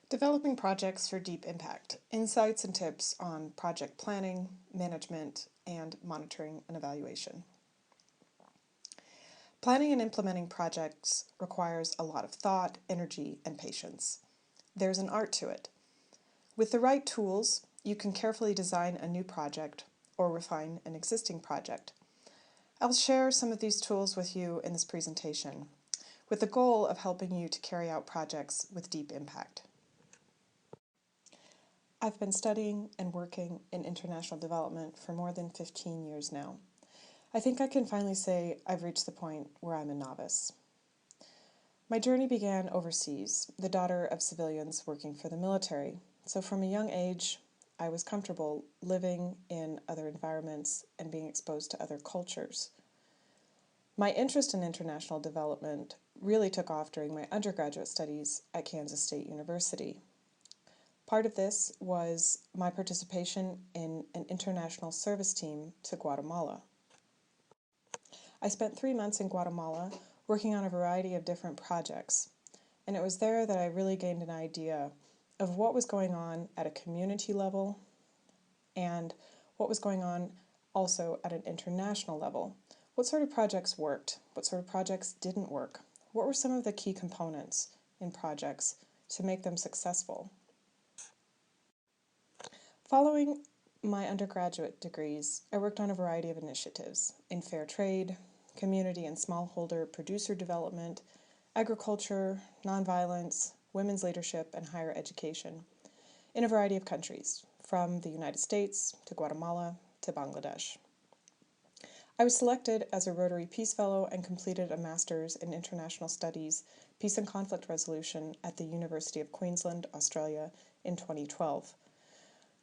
Developing projects for deep impact. Insights and tips on project planning, management, and monitoring and evaluation. Planning and implementing projects requires a lot of thought, energy, and patience. There's an art to it. With the right tools, you can carefully design a new project or refine an existing project. I'll share some of these tools with you in this presentation, with the goal of helping you to carry out projects with deep impact. I've been studying and working in international development for more than 15 years now. I think I can finally say I've reached the point where I'm a novice. My journey began overseas, the daughter of civilians working for the military. So from a young age, I was comfortable living in other environments and being exposed to other cultures. My interest in international development really took off during my undergraduate studies at Kansas State University. Part of this was my participation in an international service team to Guatemala. I spent 3 months in Guatemala working on a variety of different projects, and it was there that I really gained an idea of what was going on at a community level and what was going on also at an international level. What sort of projects worked? What sort of projects didn't work? What were some of the key components in projects to make them successful? Following my undergraduate degrees, I worked on a variety of initiatives in fair trade, community and smallholder producer development, agriculture, nonviolence, women's leadership, and higher education in a variety of countries, from the United States to Guatemala to Bangladesh. I was selected as a Rotary Peace Fellow and completed a Master's in International Studies, Peace and Conflict Resolution at the University of Queensland, Australia in 2012.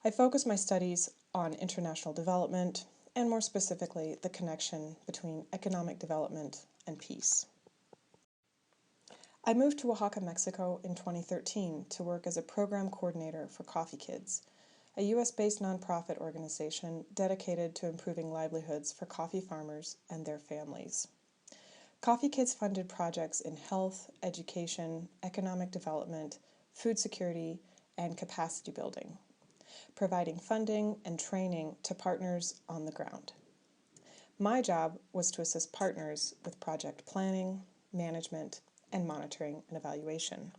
I focused my studies on international development and more specifically the connection between economic development and peace. I moved to Oaxaca, Mexico in 2013 to work as a program coordinator for Coffee Kids, a U.S.-based nonprofit organization dedicated to improving livelihoods for coffee farmers and their families. Coffee Kids funded projects in health, education, economic development, food security, and capacity building, providing funding and training to partners on the ground. My job was to assist partners with project planning, management, and monitoring and evaluation.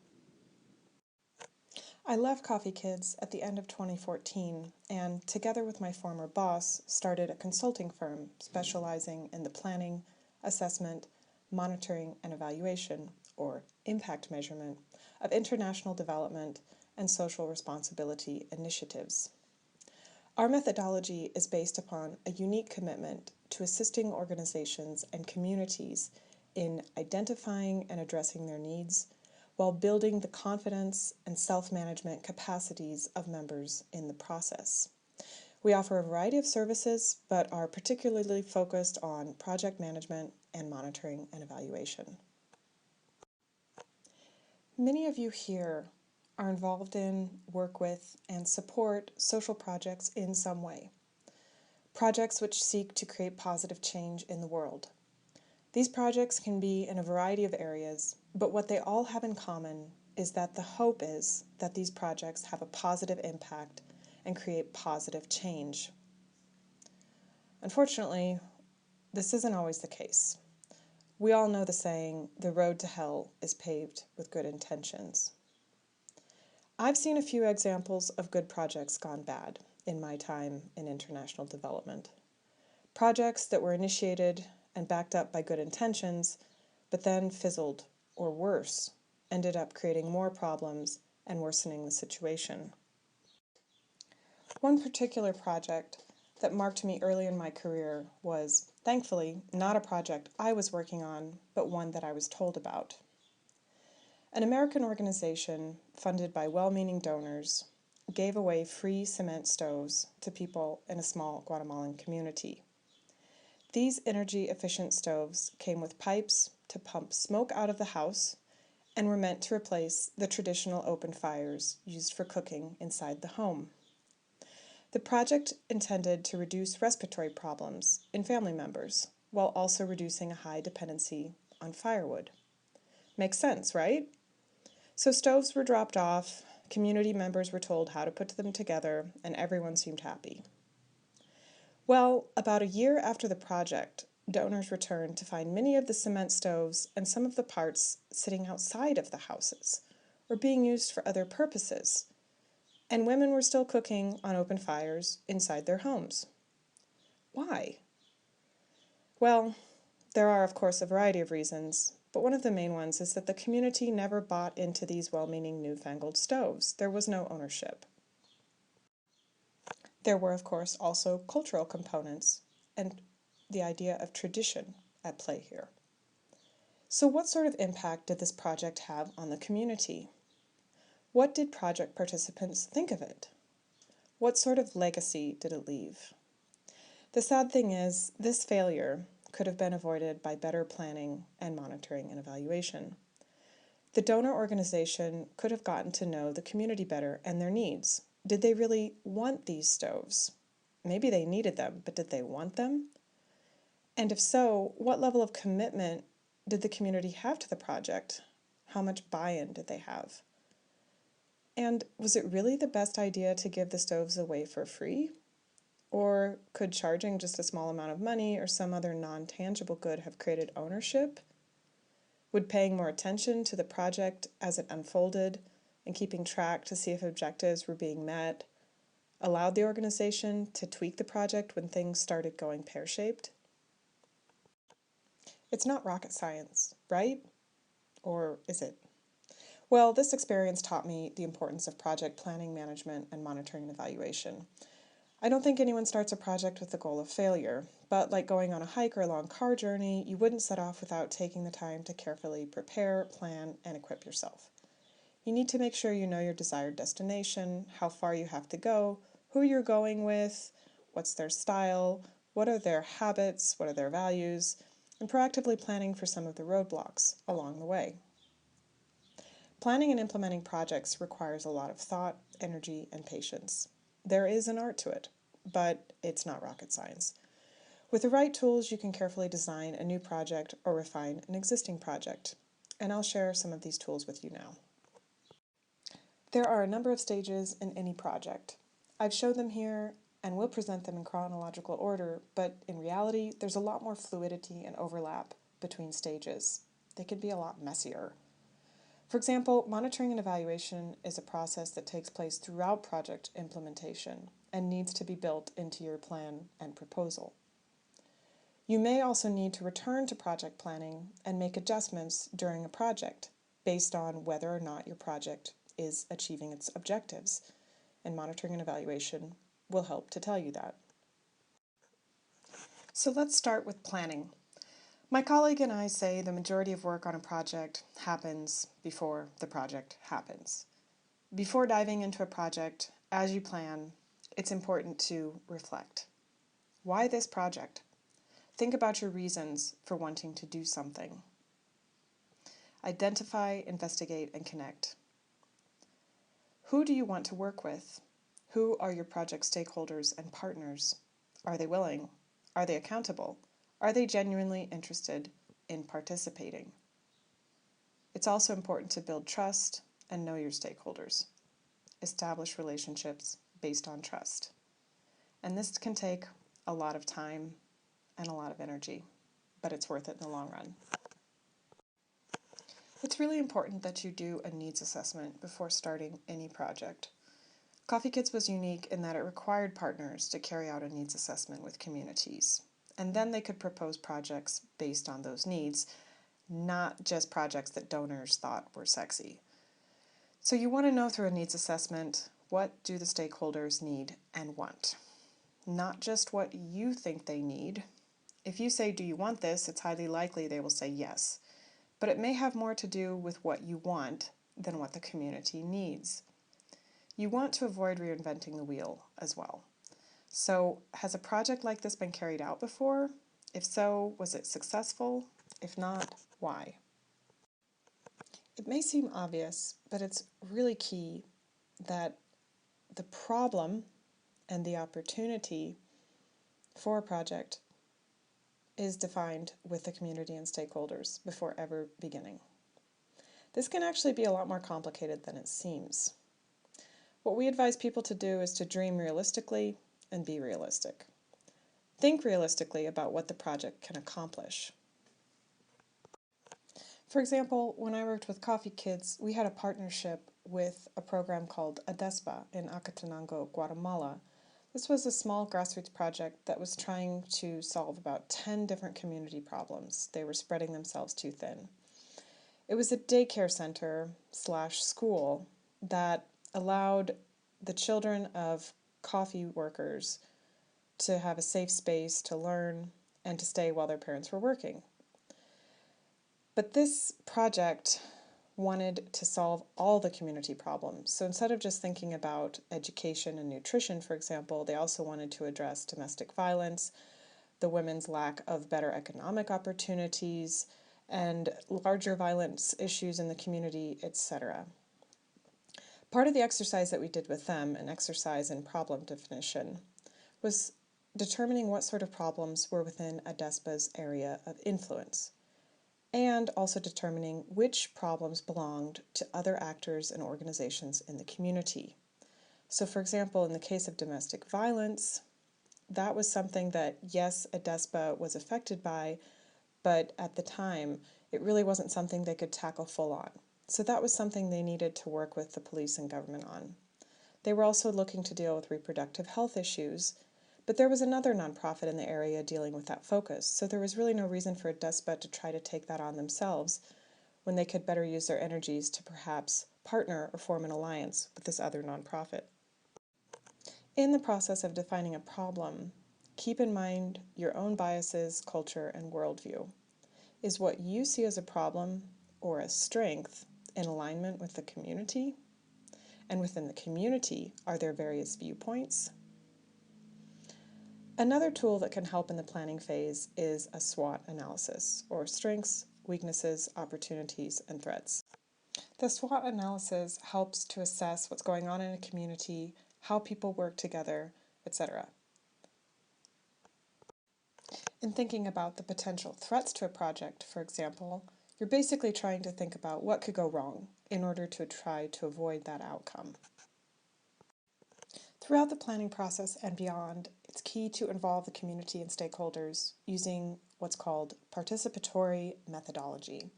I left Coffee Kids at the end of 2014 and, together with my former boss, started a consulting firm specializing in the planning, assessment, monitoring, and evaluation, or impact measurement, of international development and social responsibility initiatives. Our methodology is based upon a unique commitment to assisting organizations and communities in identifying and addressing their needs while building the confidence and self-management capacities of members in the process. We offer a variety of services, but are particularly focused on project management and monitoring and evaluation. Many of you here are involved in, work with, and support social projects in some way. Projects which seek to create positive change in the world. These projects can be in a variety of areas, but what they all have in common is that the hope is that these projects have a positive impact and create positive change. Unfortunately, this isn't always the case. We all know the saying, the road to hell is paved with good intentions. I've seen a few examples of good projects gone bad in my time in international development. Projects that were initiated and backed up by good intentions, but then fizzled, or worse, ended up creating more problems and worsening the situation. One particular project that marked me early in my career was, thankfully, not a project I was working on, but one that I was told about. An American organization, funded by well-meaning donors, gave away free cement stoves to people in a small Guatemalan community. These energy-efficient stoves came with pipes to pump smoke out of the house and were meant to replace the traditional open fires used for cooking inside the home. The project intended to reduce respiratory problems in family members while also reducing a high dependency on firewood. Makes sense, right? So stoves were dropped off, Community members were told how to put them together, and everyone seemed happy. Well, about a year after the project, donors returned to find many of the cement stoves and some of the parts sitting outside of the houses, or being used for other purposes, and women were still cooking on open fires inside their homes. Why? Well, there are, of course, a variety of reasons, but one of the main ones is that the community never bought into these well-meaning newfangled stoves. There was no ownership. There were, of course, also cultural components and the idea of tradition at play here. So what sort of impact did this project have on the community? What did project participants think of it? What sort of legacy did it leave? The sad thing is, this failure could have been avoided by better planning and monitoring and evaluation. The donor organization could have gotten to know the community better and their needs. Did they really want these stoves? Maybe they needed them, but did they want them? And if so, what level of commitment did the community have to the project? How much buy-in did they have? And was it really the best idea to give the stoves away for free? Or could charging just a small amount of money or some other non-tangible good have created ownership? Would paying more attention to the project as it unfolded and keeping track to see if objectives were being met allowed the organization to tweak the project when things started going pear-shaped? It's not rocket science, right? Or is it? Well, this experience taught me the importance of project planning, management, and monitoring and evaluation. I don't think anyone starts a project with the goal of failure, but like going on a hike or a long car journey, you wouldn't set off without taking the time to carefully prepare, plan, and equip yourself. You need to make sure you know your desired destination, how far you have to go, who you're going with, what's their style, what are their habits, what are their values, and proactively planning for some of the roadblocks along the way. Planning and implementing projects requires a lot of thought, energy, and patience. There is an art to it, but it's not rocket science. With the right tools, you can carefully design a new project or refine an existing project, and I'll share some of these tools with you now. There are a number of stages in any project. I've showed them here and will present them in chronological order, but in reality, there's a lot more fluidity and overlap between stages. They can be a lot messier. For example, monitoring and evaluation is a process that takes place throughout project implementation and needs to be built into your plan and proposal. You may also need to return to project planning and make adjustments during a project based on whether or not your project is achieving its objectives, and monitoring and evaluation will help to tell you that. So let's start with planning. My colleague and I say the majority of work on a project happens before the project happens. Before diving into a project, as you plan, it's important to reflect. Why this project? Think about your reasons for wanting to do something. Identify, investigate, and connect. Who do you want to work with? Who are your project stakeholders and partners? Are they willing? Are they accountable? Are they genuinely interested in participating? It's also important to build trust and know your stakeholders. Establish relationships based on trust. And this can take a lot of time and a lot of energy, but it's worth it in the long run. It's really important that you do a needs assessment before starting any project. Coffee Kids was unique in that it required partners to carry out a needs assessment with communities, and then they could propose projects based on those needs, not just projects that donors thought were sexy. So you want to know through a needs assessment, what do the stakeholders need and want? Not just what you think they need. If you say, do you want this? It's highly likely they will say yes. But it may have more to do with what you want than what the community needs. You want to avoid reinventing the wheel as well. So, has a project like this been carried out before? If so, was it successful? If not, why? It may seem obvious, but it's really key that the problem and the opportunity for a project is defined with the community and stakeholders before ever beginning. This can actually be a lot more complicated than it seems. What we advise people to do is to dream realistically and be realistic. Think realistically about what the project can accomplish. For example, when I worked with Coffee Kids, we had a partnership with a program called ADESPA in Acatenango, Guatemala. This was a small grassroots project that was trying to solve about 10 different community problems. They were spreading themselves too thin. It was a daycare center slash school that allowed the children of coffee workers to have a safe space to learn and to stay while their parents were working. But this project wanted to solve all the community problems. So instead of just thinking about education and nutrition, for example, they also wanted to address domestic violence, the women's lack of better economic opportunities, and larger violence issues in the community, etc. Part of the exercise that we did with them, an exercise in problem definition, was determining what sort of problems were within ADESPA's area of influence, and also determining which problems belonged to other actors and organizations in the community. So, for example, in the case of domestic violence, that was something that, yes, ADESPA was affected by, but at the time, it really wasn't something they could tackle full on. So that was something they needed to work with the police and government on. They were also looking to deal with reproductive health issues, but there was another nonprofit in the area dealing with that focus, so there was really no reason for ADESPA to try to take that on themselves when they could better use their energies to perhaps partner or form an alliance with this other nonprofit. In the process of defining a problem, keep in mind your own biases, culture, and worldview. Is what you see as a problem or a strength in alignment with the community? And within the community, are there various viewpoints? Another tool that can help in the planning phase is a SWOT analysis, or strengths, weaknesses, opportunities, and threats. The SWOT analysis helps to assess what's going on in a community, how people work together, etc. In thinking about the potential threats to a project, for example, you're basically trying to think about what could go wrong in order to try to avoid that outcome. Throughout the planning process and beyond, it's key to involve the community and stakeholders using what's called participatory methodology.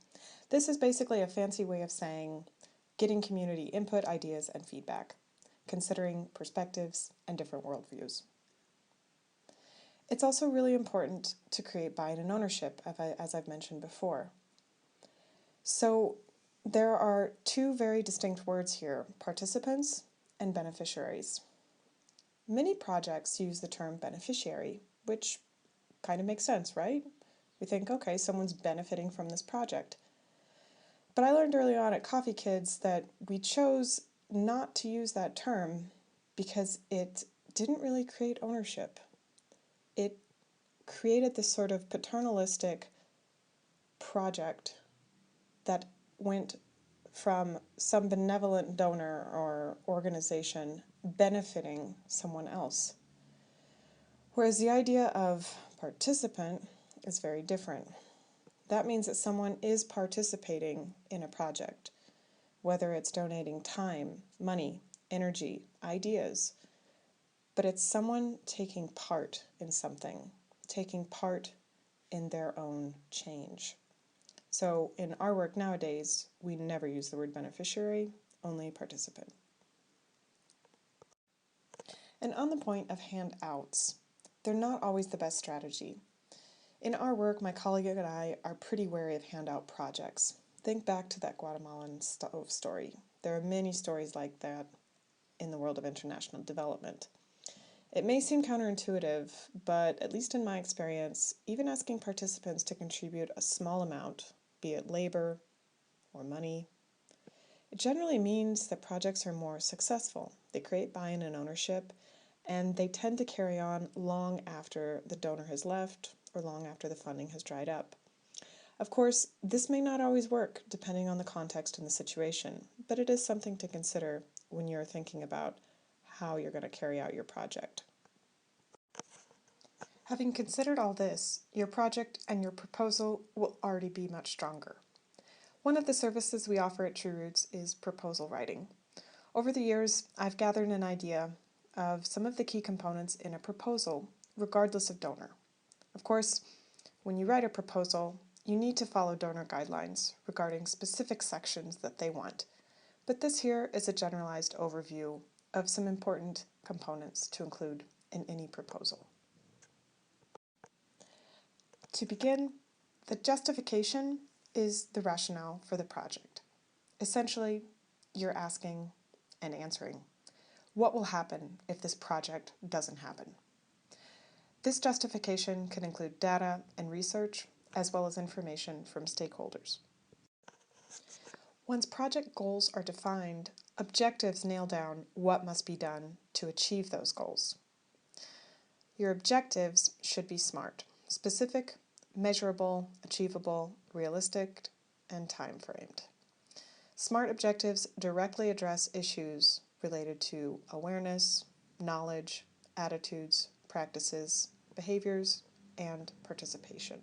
This is basically a fancy way of saying getting community input, ideas, and feedback, considering perspectives and different worldviews. It's also really important to create buy-in and ownership, as I've mentioned before. So there are two very distinct words here, participants and beneficiaries. Many projects use the term beneficiary, which kind of makes sense, right? We think, okay, someone's benefiting from this project. But I learned early on at Coffee Kids that we chose not to use that term because it didn't really create ownership. It created this sort of paternalistic project that went from some benevolent donor or organization benefiting someone else. Whereas the idea of participant is very different. That means that someone is participating in a project, whether it's donating time, money, energy, ideas, but it's someone taking part in something, taking part in their own change. So in our work nowadays, we never use the word beneficiary, only participant. And on the point of handouts, they're not always the best strategy. In our work, my colleague and I are pretty wary of handout projects. Think back to that Guatemalan stove story. There are many stories like that in the world of international development. It may seem counterintuitive, but at least in my experience, even asking participants to contribute a small amount, be it labor or money, it generally means that projects are more successful. They create buy-in and ownership, and they tend to carry on long after the donor has left or long after the funding has dried up. Of course, this may not always work depending on the context and the situation, but it is something to consider when you're thinking about how you're going to carry out your project. Having considered all this, your project and your proposal will already be much stronger. One of the services we offer at True Roots is proposal writing. Over the years, I've gathered an idea of some of the key components in a proposal, regardless of donor. Of course, when you write a proposal, you need to follow donor guidelines regarding specific sections that they want. But this here is a generalized overview of some important components to include in any proposal. To begin, the justification is the rationale for the project. Essentially, you're asking and answering, what will happen if this project doesn't happen? This justification can include data and research, as well as information from stakeholders. Once project goals are defined, objectives nail down what must be done to achieve those goals. Your objectives should be SMART: specific, measurable, achievable, realistic, and time-framed. SMART objectives directly address issues related to awareness, knowledge, attitudes, practices, behaviors, and participation.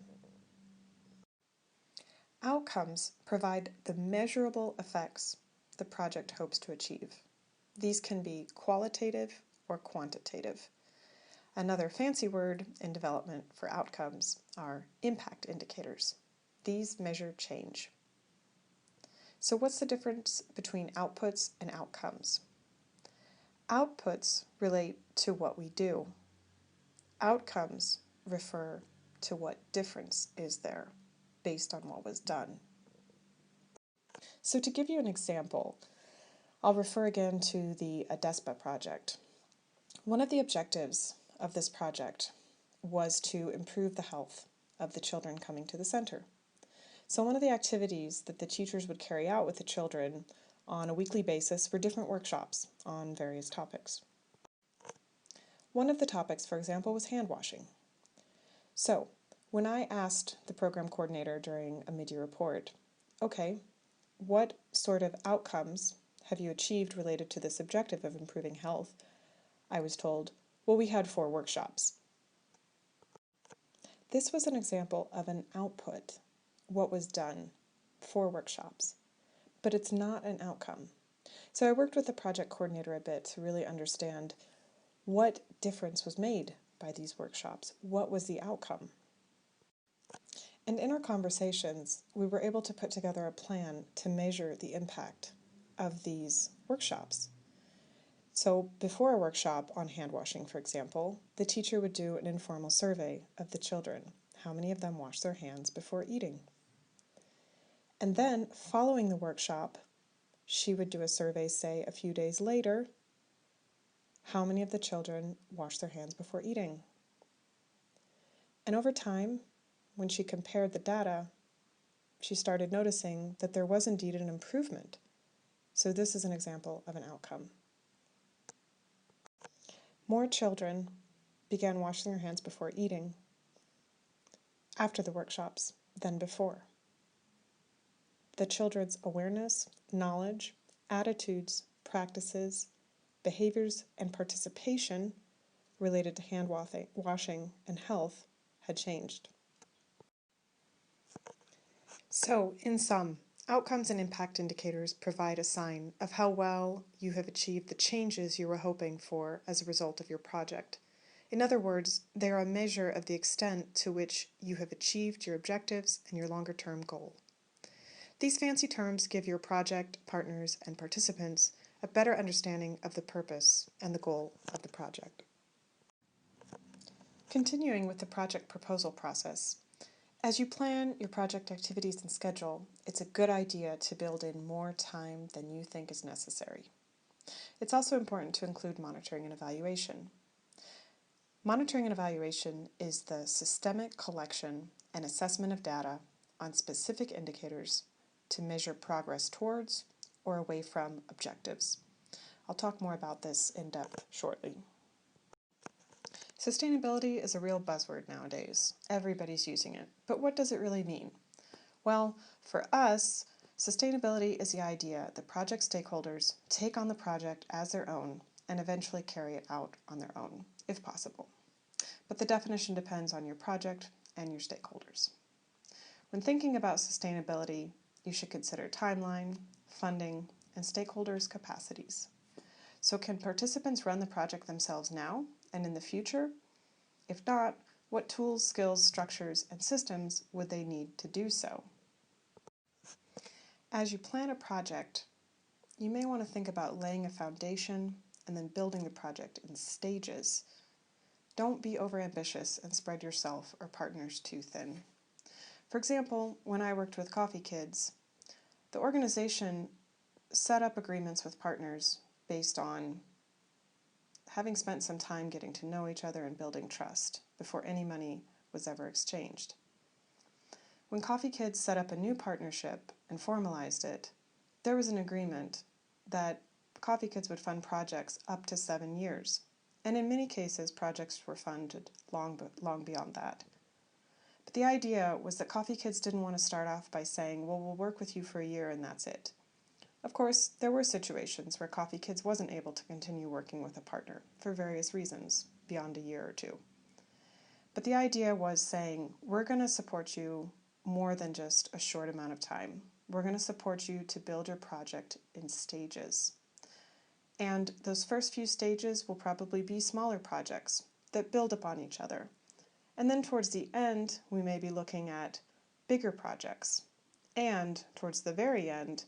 Outcomes provide the measurable effects the project hopes to achieve. These can be qualitative or quantitative. Another fancy word in development for outcomes are impact indicators. These measure change. So what's the difference between outputs and outcomes? Outputs relate to what we do. Outcomes refer to what difference is there based on what was done. So to give you an example, I'll refer again to the ADESPA project. One of the objectives of this project was to improve the health of the children coming to the center. So one of the activities that the teachers would carry out with the children on a weekly basis were different workshops on various topics. One of the topics, for example, was hand washing. So when I asked the program coordinator during a mid-year report, okay, what sort of outcomes have you achieved related to this objective of improving health? I was told, well, we had 4 workshops. This was an example of an output, what was done, 4 workshops, but it's not an outcome. So I worked with the project coordinator a bit to really understand what difference was made by these workshops, what was the outcome. And in our conversations, we were able to put together a plan to measure the impact of these workshops. So before a workshop on hand washing, for example, the teacher would do an informal survey of the children. How many of them wash their hands before eating? And then, following the workshop, she would do a survey, say, a few days later. How many of the children wash their hands before eating? And over time, when she compared the data, she started noticing that there was indeed an improvement. So this is an example of an outcome. More children began washing their hands before eating after the workshops than before. The children's awareness, knowledge, attitudes, practices, behaviors, and participation related to hand washing and health had changed. So, in sum, outcomes and impact indicators provide a sign of how well you have achieved the changes you were hoping for as a result of your project. In other words, they are a measure of the extent to which you have achieved your objectives and your longer-term goal. These fancy terms give your project partners and participants a better understanding of the purpose and the goal of the project. Continuing with the project proposal process, as you plan your project activities and schedule, it's a good idea to build in more time than you think is necessary. It's also important to include monitoring and evaluation. Monitoring and evaluation is the systemic collection and assessment of data on specific indicators to measure progress towards or away from objectives. I'll talk more about this in depth shortly. Sustainability is a real buzzword nowadays. Everybody's using it. But what does it really mean? Well, for us, sustainability is the idea that project stakeholders take on the project as their own and eventually carry it out on their own, if possible. But the definition depends on your project and your stakeholders. When thinking about sustainability, you should consider timeline, funding, and stakeholders' capacities. So can participants run the project themselves now and in the future? If not, what tools, skills, structures, and systems would they need to do so? As you plan a project, you may want to think about laying a foundation and then building the project in stages. Don't be overambitious and spread yourself or partners too thin. For example, when I worked with Coffee Kids, the organization set up agreements with partners based on having spent some time getting to know each other and building trust before any money was ever exchanged. When Coffee Kids set up a new partnership and formalized it, there was an agreement that Coffee Kids would fund projects up to 7 years, and in many cases projects were funded long beyond that. But the idea was that Coffee Kids didn't want to start off by saying, well, we'll work with you for a year and that's it. Of course, there were situations where Coffee Kids wasn't able to continue working with a partner for various reasons beyond a year or two. But the idea was saying, we're going to support you more than just a short amount of time. We're going to support you to build your project in stages. And those first few stages will probably be smaller projects that build upon each other. And then towards the end, we may be looking at bigger projects. And towards the very end,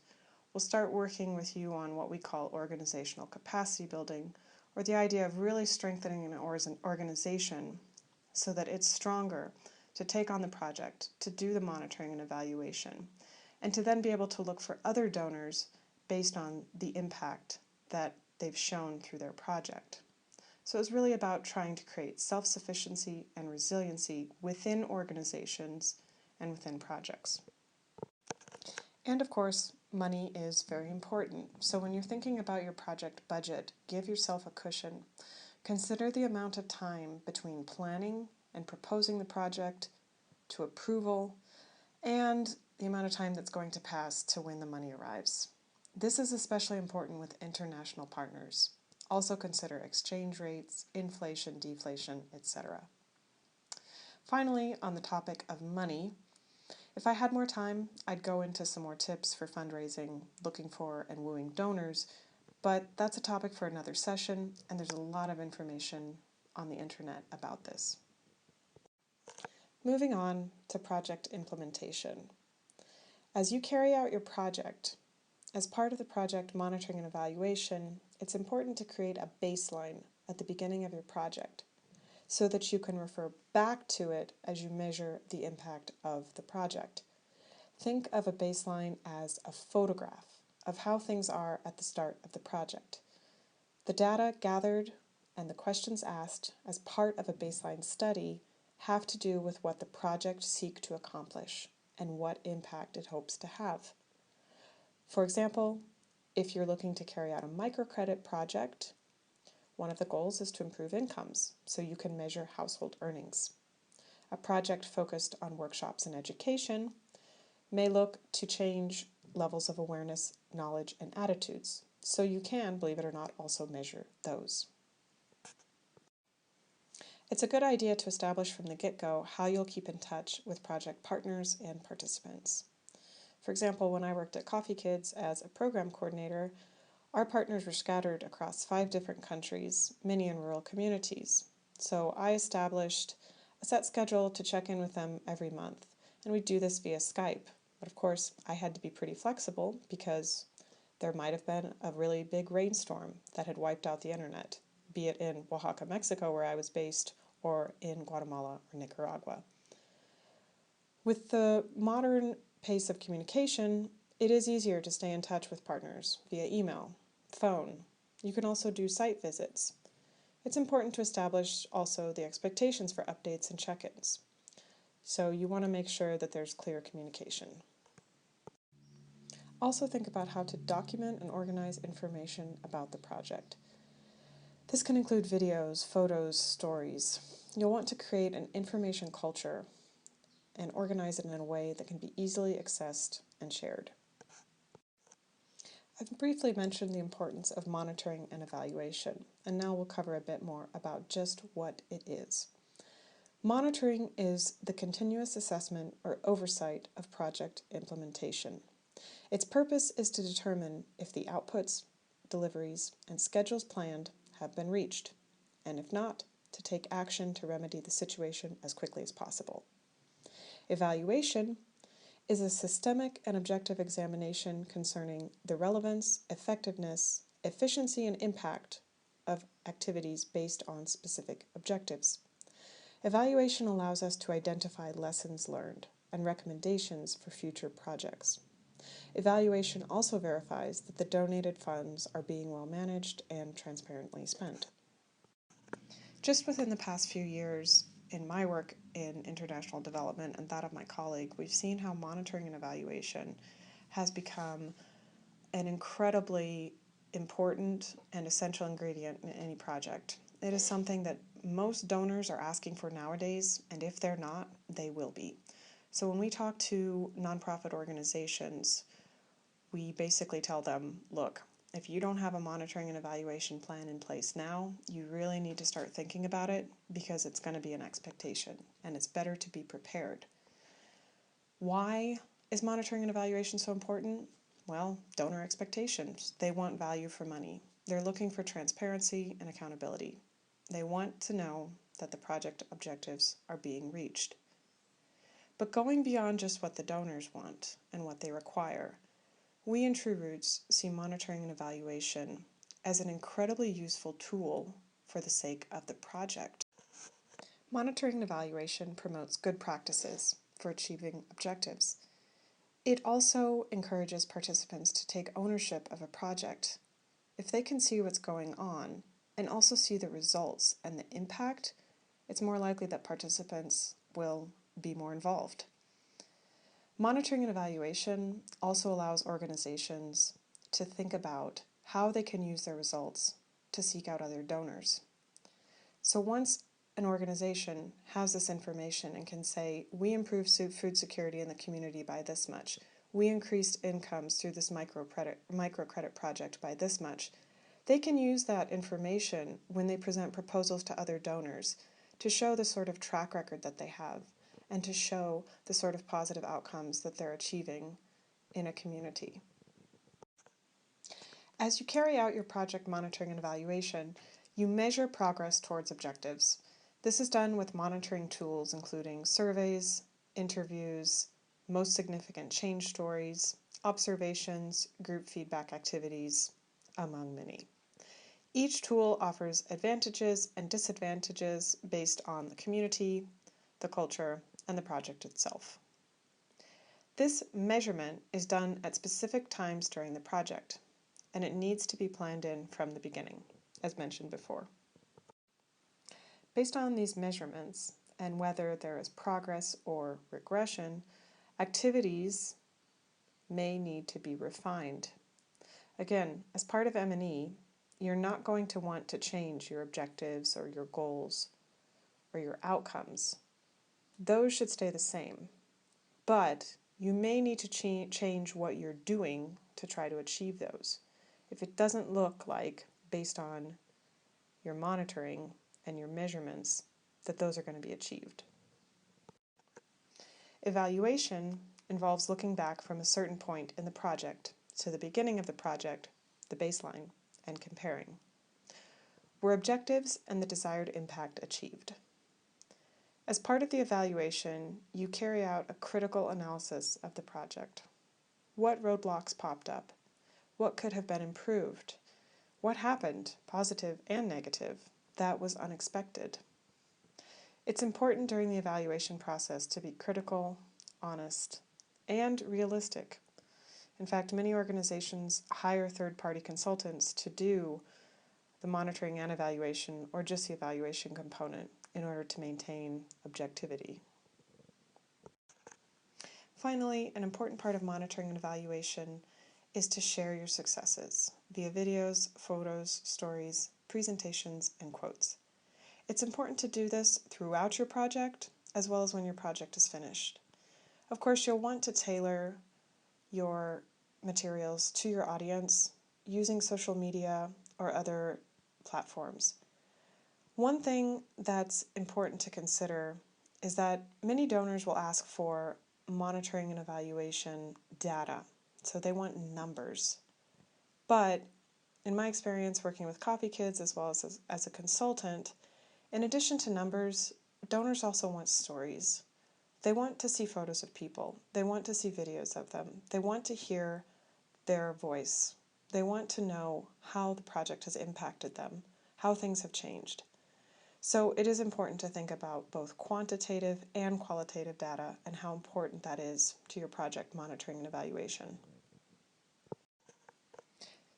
we'll start working with you on what we call organizational capacity building, or the idea of really strengthening an organization so that it's stronger to take on the project, to do the monitoring and evaluation, and to then be able to look for other donors based on the impact that they've shown through their project. So it's really about trying to create self-sufficiency and resiliency within organizations and within projects. And of course, money is very important. So when you're thinking about your project budget, give yourself a cushion. Consider the amount of time between planning and proposing the project to approval and the amount of time that's going to pass to when the money arrives. This is especially important with international partners. Also consider exchange rates, inflation, deflation, etc. Finally, on the topic of money, if I had more time, I'd go into some more tips for fundraising, looking for and wooing donors, but that's a topic for another session, and there's a lot of information on the internet about this. Moving on to project implementation. As you carry out your project, as part of the project monitoring and evaluation, it's important to create a baseline at the beginning of your project so that you can refer back to it as you measure the impact of the project. Think of a baseline as a photograph of how things are at the start of the project. The data gathered and the questions asked as part of a baseline study have to do with what the project seeks to accomplish and what impact it hopes to have. For example, if you're looking to carry out a microcredit project, one of the goals is to improve incomes, so you can measure household earnings. A project focused on workshops and education may look to change levels of awareness, knowledge, and attitudes, so you can, believe it or not, also measure those. It's a good idea to establish from the get-go how you'll keep in touch with project partners and participants. For example, when I worked at Coffee Kids as a program coordinator, our partners were scattered across 5 different countries, many in rural communities. So I established a set schedule to check in with them every month, and we'd do this via Skype. But of course, I had to be pretty flexible because there might have been a really big rainstorm that had wiped out the internet, be it in Oaxaca, Mexico, where I was based, or in Guatemala or Nicaragua. With the modern pace of communication, it is easier to stay in touch with partners via email, phone. You can also do site visits. It's important to establish also the expectations for updates and check-ins. So you want to make sure that there's clear communication. Also think about how to document and organize information about the project. This can include videos, photos, stories. You'll want to create an information culture and organize it in a way that can be easily accessed and shared. I've briefly mentioned the importance of monitoring and evaluation, and now we'll cover a bit more about just what it is. Monitoring is the continuous assessment or oversight of project implementation. Its purpose is to determine if the outputs, deliveries, and schedules planned have been reached, and if not, to take action to remedy the situation as quickly as possible. Evaluation is a systemic and objective examination concerning the relevance, effectiveness, efficiency, and impact of activities based on specific objectives. Evaluation allows us to identify lessons learned and recommendations for future projects. Evaluation also verifies that the donated funds are being well managed and transparently spent. Just within the past few years, in my work in international development and that of my colleague, we've seen how monitoring and evaluation has become an incredibly important and essential ingredient in any project. It is something that most donors are asking for nowadays, and if they're not, they will be. So when we talk to nonprofit organizations, we basically tell them, look, if you don't have a monitoring and evaluation plan in place now, you really need to start thinking about it because it's going to be an expectation, and it's better to be prepared. Why is monitoring and evaluation so important? Well, donor expectations. They want value for money. They're looking for transparency and accountability. They want to know that the project objectives are being reached. But going beyond just what the donors want and what they require, we in True Roots see monitoring and evaluation as an incredibly useful tool for the sake of the project. Monitoring and evaluation promotes good practices for achieving objectives. It also encourages participants to take ownership of a project. If they can see what's going on and also see the results and the impact, it's more likely that participants will be more involved. Monitoring and evaluation also allows organizations to think about how they can use their results to seek out other donors. So once an organization has this information and can say, we improved food security in the community by this much, we increased incomes through this microcredit project by this much, they can use that information when they present proposals to other donors to show the sort of track record that they have and to show the sort of positive outcomes that they're achieving in a community. As you carry out your project monitoring and evaluation, you measure progress towards objectives. This is done with monitoring tools including surveys, interviews, most significant change stories, observations, group feedback activities, among many. Each tool offers advantages and disadvantages based on the community, the culture, and the project itself. This measurement is done at specific times during the project, and it needs to be planned in from the beginning, as mentioned before. Based on these measurements, and whether there is progress or regression, activities may need to be refined. Again, as part of M&E, you're not going to want to change your objectives or your goals or your outcomes. Those should stay the same, but you may need to change what you're doing to try to achieve those. If it doesn't look like, based on your monitoring and your measurements, that those are going to be achieved. Evaluation involves looking back from a certain point in the project to the beginning of the project, the baseline, and comparing. Were objectives and the desired impact achieved? As part of the evaluation, you carry out a critical analysis of the project. What roadblocks popped up? What could have been improved? What happened, positive and negative, that was unexpected? It's important during the evaluation process to be critical, honest, and realistic. In fact, many organizations hire third-party consultants to do the monitoring and evaluation, or just the evaluation component, in order to maintain objectivity. Finally, an important part of monitoring and evaluation is to share your successes via videos, photos, stories, presentations, and quotes. It's important to do this throughout your project, as well as when your project is finished. Of course, you'll want to tailor your materials to your audience using social media or other platforms. One thing that's important to consider is that many donors will ask for monitoring and evaluation data, so they want numbers. But in my experience working with Coffee Kids as well as a consultant, in addition to numbers, donors also want stories. They want to see photos of people. They want to see videos of them. They want to hear their voice. They want to know how the project has impacted them, how things have changed. So it is important to think about both quantitative and qualitative data and how important that is to your project monitoring and evaluation.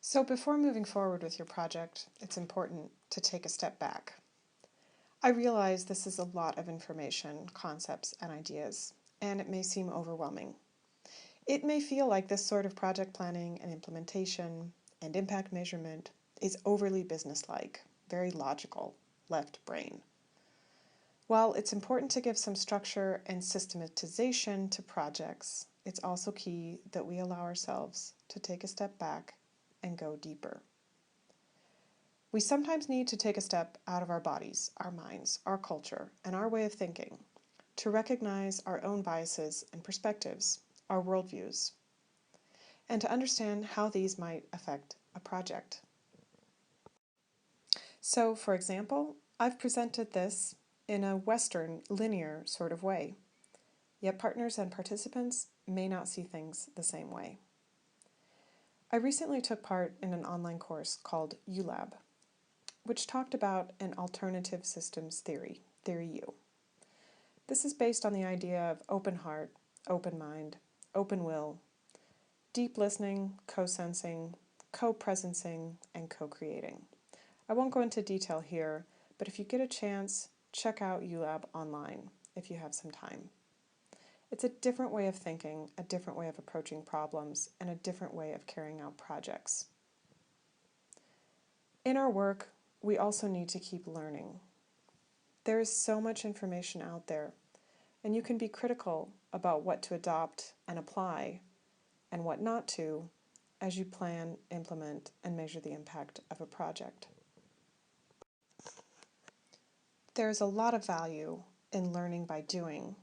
So before moving forward with your project, it's important to take a step back. I realize this is a lot of information, concepts, and ideas, and it may seem overwhelming. It may feel like this sort of project planning and implementation and impact measurement is overly businesslike, very logical, left brain. While it's important to give some structure and systematization to projects, it's also key that we allow ourselves to take a step back and go deeper. We sometimes need to take a step out of our bodies, our minds, our culture, and our way of thinking to recognize our own biases and perspectives, our worldviews, and to understand how these might affect a project. So, for example, I've presented this in a Western, linear sort of way, yet partners and participants may not see things the same way. I recently took part in an online course called ULab, which talked about an alternative systems theory, Theory U. This is based on the idea of open heart, open mind, open will, deep listening, co-sensing, co-presencing, and co-creating. I won't go into detail here, but if you get a chance, check out ULab online if you have some time. It's a different way of thinking, a different way of approaching problems, and a different way of carrying out projects. In our work, we also need to keep learning. There is so much information out there, and you can be critical about what to adopt and apply and what not to as you plan, implement, and measure the impact of a project. There is a lot of value in learning by doing,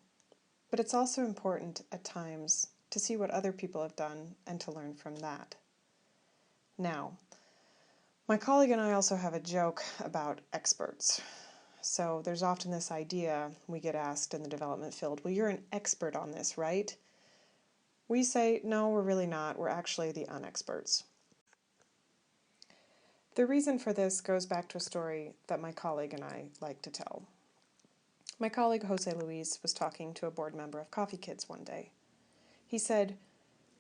but it's also important at times to see what other people have done and to learn from that. Now, my colleague and I also have a joke about experts. So there's often this idea we get asked in the development field, well, you're an expert on this, right? We say, no, we're really not. We're actually the unexperts. The reason for this goes back to a story that my colleague and I like to tell. My colleague Jose Luis was talking to a board member of Coffee Kids one day. He said,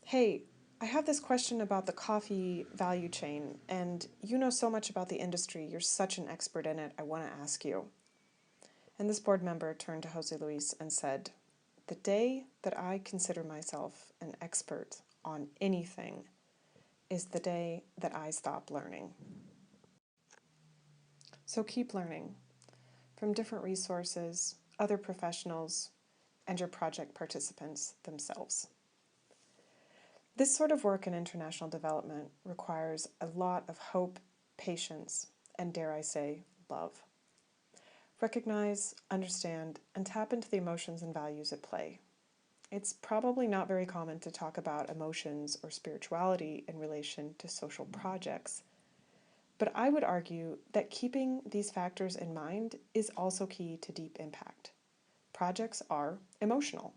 hey, I have this question about the coffee value chain, and you know so much about the industry. You're such an expert in it. I want to ask you. And this board member turned to Jose Luis and said, the day that I consider myself an expert on anything is the day that I stop learning. So keep learning from different resources, other professionals, and your project participants themselves. This sort of work in international development requires a lot of hope, patience, and dare I say, love. Recognize, understand, and tap into the emotions and values at play. It's probably not very common to talk about emotions or spirituality in relation to social projects, but I would argue that keeping these factors in mind is also key to deep impact. Projects are emotional.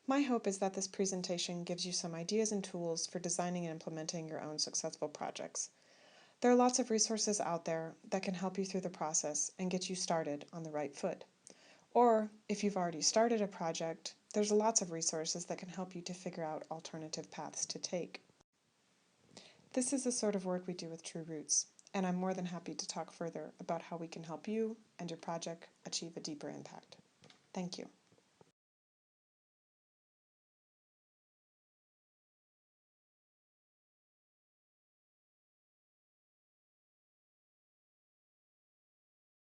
My hope is that this presentation gives you some ideas and tools for designing and implementing your own successful projects. There are lots of resources out there that can help you through the process and get you started on the right foot. Or, if you've already started a project, there's lots of resources that can help you to figure out alternative paths to take. This is the sort of work we do with True Roots, and I'm more than happy to talk further about how we can help you and your project achieve a deeper impact. Thank you.